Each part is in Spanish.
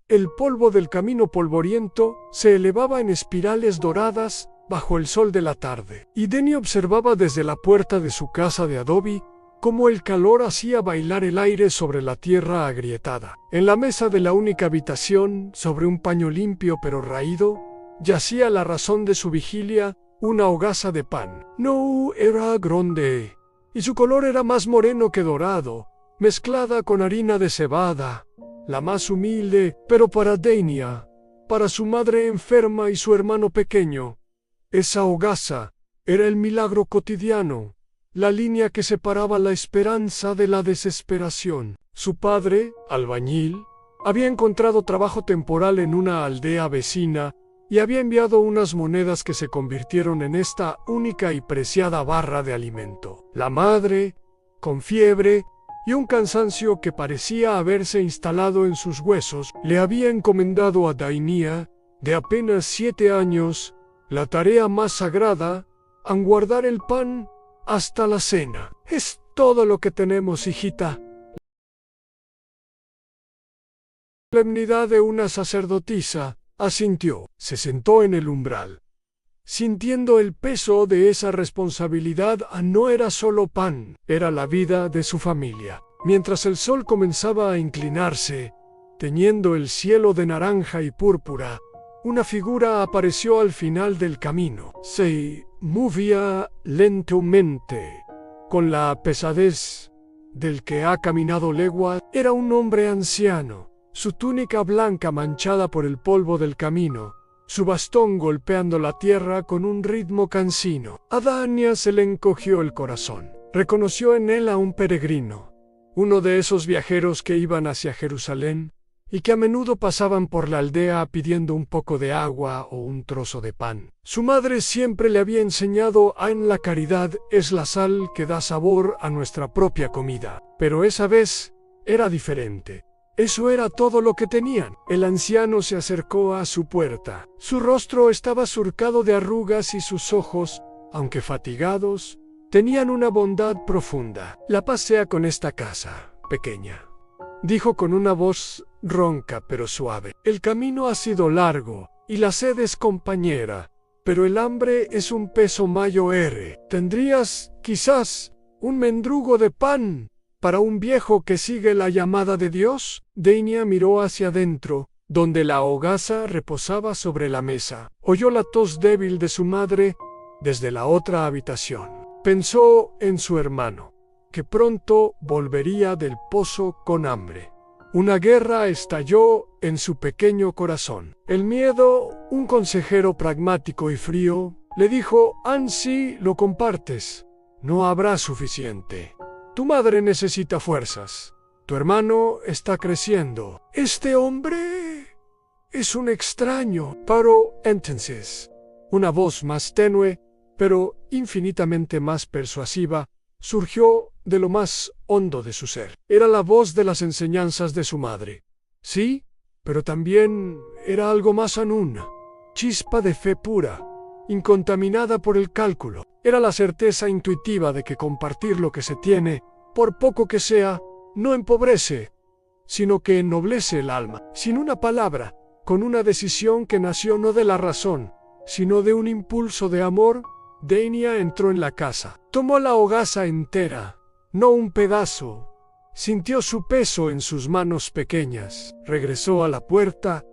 El polvo del camino polvoriento se elevaba en espirales doradas bajo el sol de la tarde, y Denny observaba desde la puerta de su casa de adobe cómo el calor hacía bailar el aire sobre la tierra agrietada. En la mesa de la única habitación, sobre un paño limpio pero raído, yacía la razón de su vigilia, una hogaza de pan. No era grande, y su color era más moreno que dorado, mezclada con harina de cebada, la más humilde, pero para Dania, para su madre enferma y su hermano pequeño, esa hogaza era el milagro cotidiano, la línea que separaba la esperanza de la desesperación. Su padre, albañil, había encontrado trabajo temporal en una aldea vecina y había enviado unas monedas que se convirtieron en esta única y preciada barra de alimento. La madre, con fiebre y un cansancio que parecía haberse instalado en sus huesos, le había encomendado a Dania, de apenas 7 años, la tarea más sagrada, guardar el pan hasta la cena. Es todo lo que tenemos, hijita. La solemnidad de una sacerdotisa, asintió. Se sentó en el umbral, sintiendo el peso de esa responsabilidad. No era solo pan, era la vida de su familia. Mientras el sol comenzaba a inclinarse, teñiendo el cielo de naranja y púrpura, una figura apareció al final del camino. Se movía lentamente, con la pesadez del que ha caminado leguas. Era un hombre anciano, su túnica blanca manchada por el polvo del camino, su bastón golpeando la tierra con un ritmo cansino. A Dania se le encogió el corazón. Reconoció en él a un peregrino, uno de esos viajeros que iban hacia Jerusalén y que a menudo pasaban por la aldea pidiendo un poco de agua o un trozo de pan. Su madre siempre le había enseñado en la caridad es la sal que da sabor a nuestra propia comida. Pero esa vez era diferente. Eso era todo lo que tenían. El anciano se acercó a su puerta. Su rostro estaba surcado de arrugas y sus ojos, aunque fatigados, tenían una bondad profunda. La paz sea con esta casa, pequeña, dijo con una voz ronca pero suave. El camino ha sido largo, y la sed es compañera, pero el hambre es un peso mayor. ¿Tendrías, quizás, un mendrugo de pan para un viejo que sigue la llamada de Dios? Dania miró hacia adentro, donde la hogaza reposaba sobre la mesa. Oyó la tos débil de su madre desde la otra habitación. Pensó en su hermano, que pronto volvería del pozo con hambre. Una guerra estalló en su pequeño corazón. El miedo, un consejero pragmático y frío, le dijo: «Ansi lo compartes, no habrá suficiente. Tu madre necesita fuerzas. Tu hermano está creciendo. Este hombre es un extraño». Pero entonces, una voz más tenue, pero infinitamente más persuasiva, surgió de lo más hondo de su ser. Era la voz de las enseñanzas de su madre. Sí, pero también era algo más aún, una chispa de fe pura, incontaminada por el cálculo. Era la certeza intuitiva de que compartir lo que se tiene, por poco que sea, no empobrece, sino que ennoblece el alma. Sin una palabra, con una decisión que nació no de la razón, sino de un impulso de amor, Dania entró en la casa. Tomó la hogaza entera, no un pedazo. Sintió su peso en sus manos pequeñas. Regresó a la puerta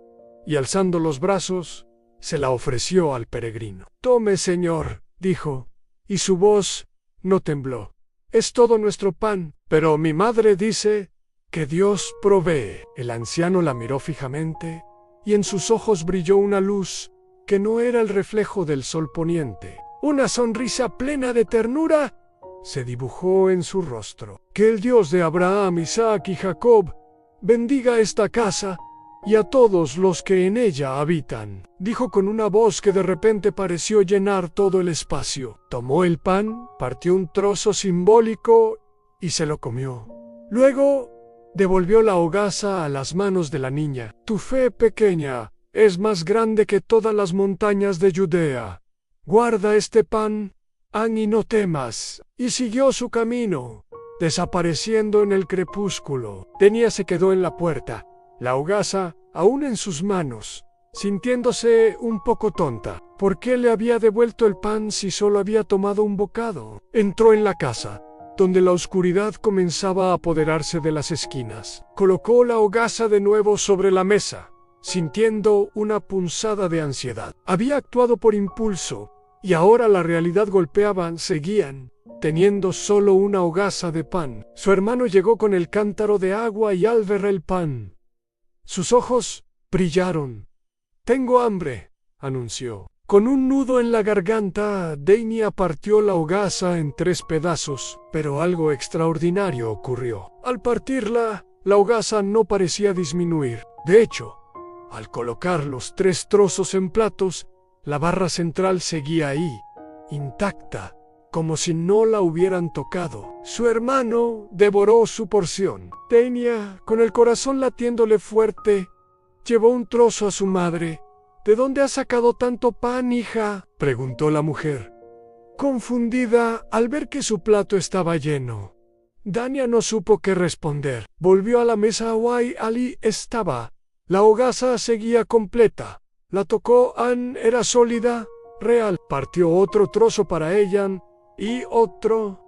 y, alzando los brazos, se la ofreció al peregrino. «Tome, señor», dijo, y su voz no tembló. «Es todo nuestro pan, pero mi madre dice que Dios provee». El anciano la miró fijamente y en sus ojos brilló una luz que no era el reflejo del sol poniente. Una sonrisa plena de ternura se dibujó en su rostro. «Que el Dios de Abraham, Isaac y Jacob bendiga esta casa y a todos los que en ella habitan», dijo con una voz que de repente pareció llenar todo el espacio. Tomó el pan, partió un trozo simbólico y se lo comió. Luego devolvió la hogaza a las manos de la niña. «Tu fe pequeña es más grande que todas las montañas de Judea. Guarda este pan, y no temas». Y siguió su camino, desapareciendo en el crepúsculo. Dania se quedó en la puerta. La hogaza, aún en sus manos, sintiéndose un poco tonta. ¿Por qué le había devuelto el pan si solo había tomado un bocado? Entró en la casa, donde la oscuridad comenzaba a apoderarse de las esquinas. Colocó la hogaza de nuevo sobre la mesa, sintiendo una punzada de ansiedad. Había actuado por impulso, y ahora la realidad golpeaba. Seguían teniendo solo una hogaza de pan. Su hermano llegó con el cántaro de agua y al ver el pan, sus ojos brillaron. «Tengo hambre», anunció. Con un nudo en la garganta, Dania partió la hogaza en 3 pedazos, pero algo extraordinario ocurrió. Al partirla, la hogaza no parecía disminuir. De hecho, al colocar los 3 trozos en platos, la barra central seguía ahí, intacta, como si no la hubieran tocado. Su hermano devoró su porción. Dania, con el corazón latiéndole fuerte, llevó un trozo a su madre. «¿De dónde has sacado tanto pan, hija?», preguntó la mujer, confundida al ver que su plato estaba lleno. Dania no supo qué responder. Volvió a la mesa. Allí estaba. La hogaza seguía completa. La tocó. Era sólida, real. Partió otro trozo para ella, y otro.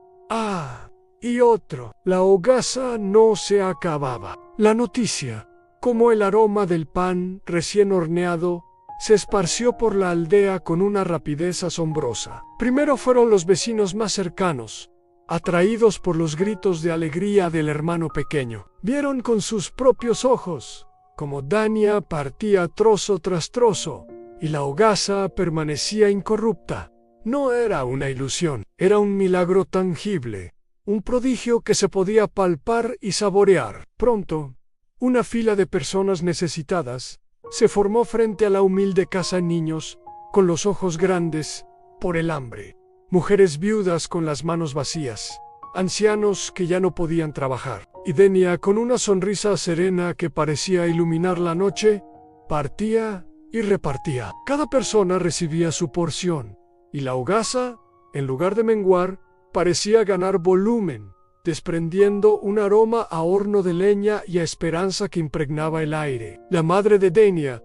Y otro. La hogaza no se acababa. La noticia, como el aroma del pan recién horneado, se esparció por la aldea con una rapidez asombrosa. Primero fueron los vecinos más cercanos, atraídos por los gritos de alegría del hermano pequeño. Vieron con sus propios ojos como Dania partía trozo tras trozo, y la hogaza permanecía incorrupta. No era una ilusión, era un milagro tangible, un prodigio que se podía palpar y saborear. Pronto, una fila de personas necesitadas se formó frente a la humilde casa. Niños con los ojos grandes por el hambre, mujeres viudas con las manos vacías, ancianos que ya no podían trabajar. Y Dania, con una sonrisa serena que parecía iluminar la noche, partía y repartía. Cada persona recibía su porción, y la hogaza, en lugar de menguar, parecía ganar volumen, desprendiendo un aroma a horno de leña y a esperanza que impregnaba el aire. La madre de Dania,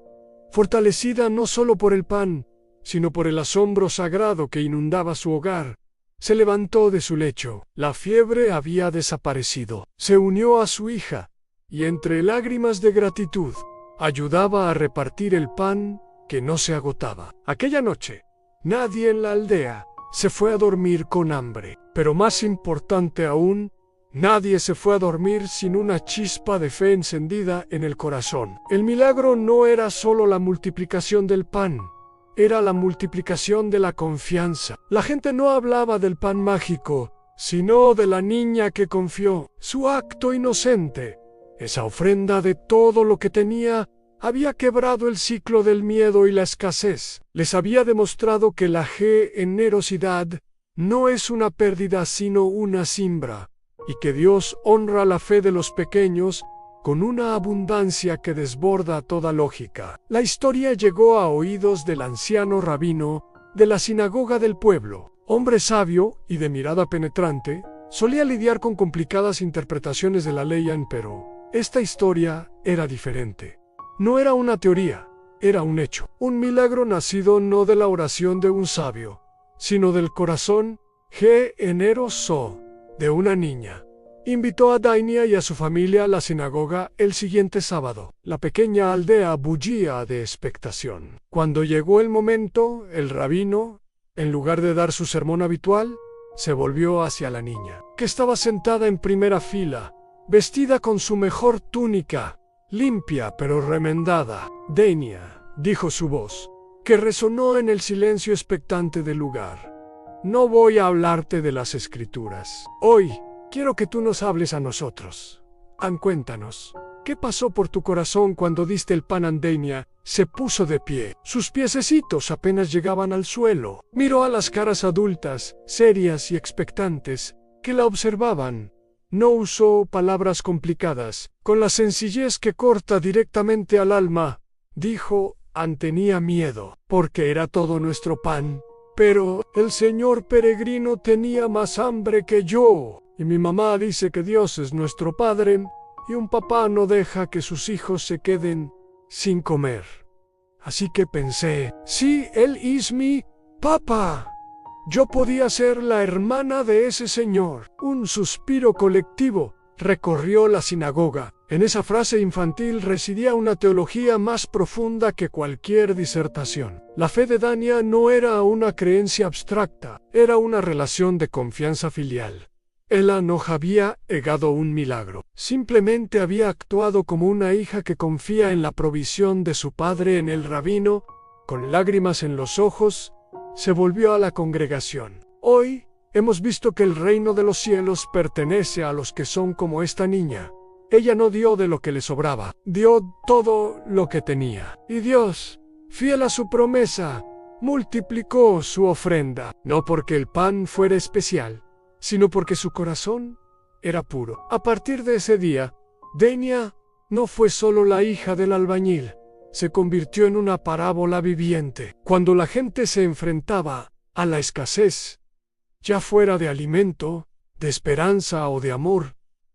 fortalecida no solo por el pan, sino por el asombro sagrado que inundaba su hogar, se levantó de su lecho. La fiebre había desaparecido. Se unió a su hija, y entre lágrimas de gratitud, ayudaba a repartir el pan que no se agotaba. Aquella noche, nadie en la aldea se fue a dormir con hambre. Pero más importante aún, nadie se fue a dormir sin una chispa de fe encendida en el corazón. El milagro no era solo la multiplicación del pan, era la multiplicación de la confianza. La gente no hablaba del pan mágico, sino de la niña que confió. Su acto inocente, esa ofrenda de todo lo que tenía, había quebrado el ciclo del miedo y la escasez. Les había demostrado que la generosidad no es una pérdida sino una siembra, y que Dios honra la fe de los pequeños con una abundancia que desborda toda lógica. La historia llegó a oídos del anciano rabino de la sinagoga del pueblo. Hombre sabio y de mirada penetrante, solía lidiar con complicadas interpretaciones de la ley, pero esta historia era diferente. No era una teoría, era un hecho. Un milagro nacido no de la oración de un sabio, sino del corazón generoso de una niña. Invitó a Dania y a su familia a la sinagoga el siguiente sábado. La pequeña aldea bullía de expectación. Cuando llegó el momento, el rabino, en lugar de dar su sermón habitual, se volvió hacia la niña, que estaba sentada en primera fila, vestida con su mejor túnica, limpia pero remendada. «Dania», dijo su voz, que resonó en el silencio expectante del lugar, «no voy a hablarte de las escrituras. Hoy quiero que tú nos hables a nosotros. Cuéntanos, ¿qué pasó por tu corazón cuando diste el pan a Dania?» Se puso de pie. Sus piececitos apenas llegaban al suelo. Miró a las caras adultas, serias y expectantes, que la observaban. No usó palabras complicadas. Con la sencillez que corta directamente al alma, dijo: «Tenía miedo, porque era todo nuestro pan. Pero el señor peregrino tenía más hambre que yo. Y mi mamá dice que Dios es nuestro padre, y un papá no deja que sus hijos se queden sin comer. Así que pensé, sí, él es mi papá. Yo podía ser la hermana de ese señor. Un suspiro colectivo recorrió la sinagoga. En esa frase infantil residía una teología más profunda que cualquier disertación. La fe de Dania no era una creencia abstracta, era una relación de confianza filial. Ella no había negado un milagro, simplemente había actuado como una hija que confía en la provisión de su padre. En el rabino, con lágrimas en los ojos, se volvió a la congregación. Hoy hemos visto que el reino de los cielos pertenece a los que son como esta niña. Ella no dio de lo que le sobraba, dio todo lo que tenía. Y Dios, fiel a su promesa, multiplicó su ofrenda, no porque el pan fuera especial, sino porque su corazón era puro. A partir de ese día, Dania no fue solo la hija del albañil, se convirtió en una parábola viviente. Cuando la gente se enfrentaba a la escasez, ya fuera de alimento, de esperanza o de amor,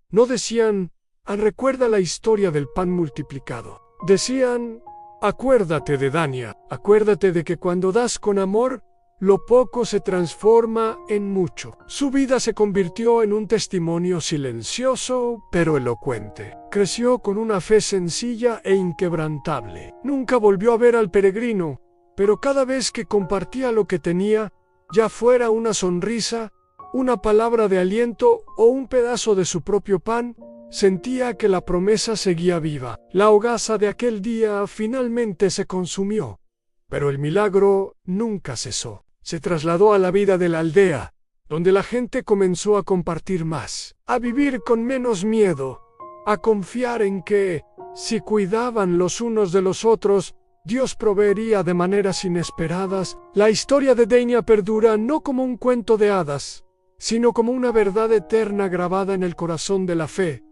no decían, recuerda la historia del pan multiplicado. Decían, acuérdate de Dania, acuérdate de que cuando das con amor, lo poco se transforma en mucho. Su vida se convirtió en un testimonio silencioso pero elocuente. Creció con una fe sencilla e inquebrantable. Nunca volvió a ver al peregrino, pero cada vez que compartía lo que tenía, ya fuera una sonrisa, una palabra de aliento o un pedazo de su propio pan, sentía que la promesa seguía viva. La hogaza de aquel día finalmente se consumió, pero el milagro nunca cesó. Se trasladó a la vida de la aldea, donde la gente comenzó a compartir más, a vivir con menos miedo, a confiar en que, si cuidaban los unos de los otros, Dios proveería de maneras inesperadas. La historia de Dania perdura no como un cuento de hadas, sino como una verdad eterna grabada en el corazón de la fe.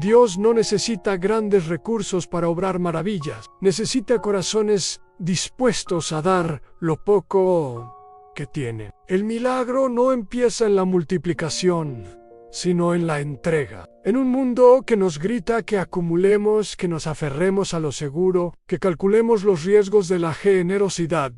Dios no necesita grandes recursos para obrar maravillas, necesita corazones dispuestos a dar lo poco que tienen. El milagro no empieza en la multiplicación, sino en la entrega. En un mundo que nos grita que acumulemos, que nos aferremos a lo seguro, que calculemos los riesgos de la generosidad,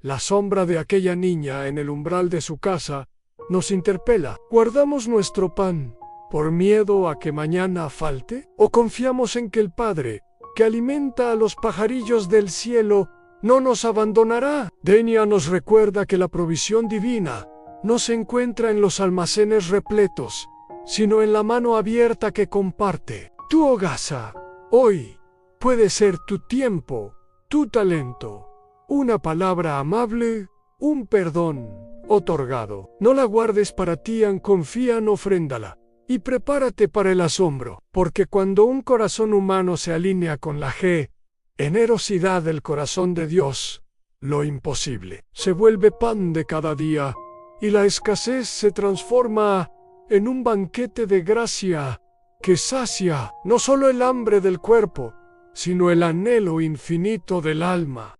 la sombra de aquella niña en el umbral de su casa nos interpela. ¿Guardamos nuestro pan por miedo a que mañana falte? ¿O confiamos en que el Padre, que alimenta a los pajarillos del cielo, no nos abandonará? Dania nos recuerda que la provisión divina no se encuentra en los almacenes repletos, sino en la mano abierta que comparte. Tu hogaza, hoy, puede ser tu tiempo, tu talento, una palabra amable, un perdón otorgado. No la guardes para ti, confía, ofréndala. Y prepárate para el asombro, porque cuando un corazón humano se alinea con la generosidad del corazón de Dios, lo imposible se vuelve pan de cada día, y la escasez se transforma en un banquete de gracia que sacia no solo el hambre del cuerpo, sino el anhelo infinito del alma.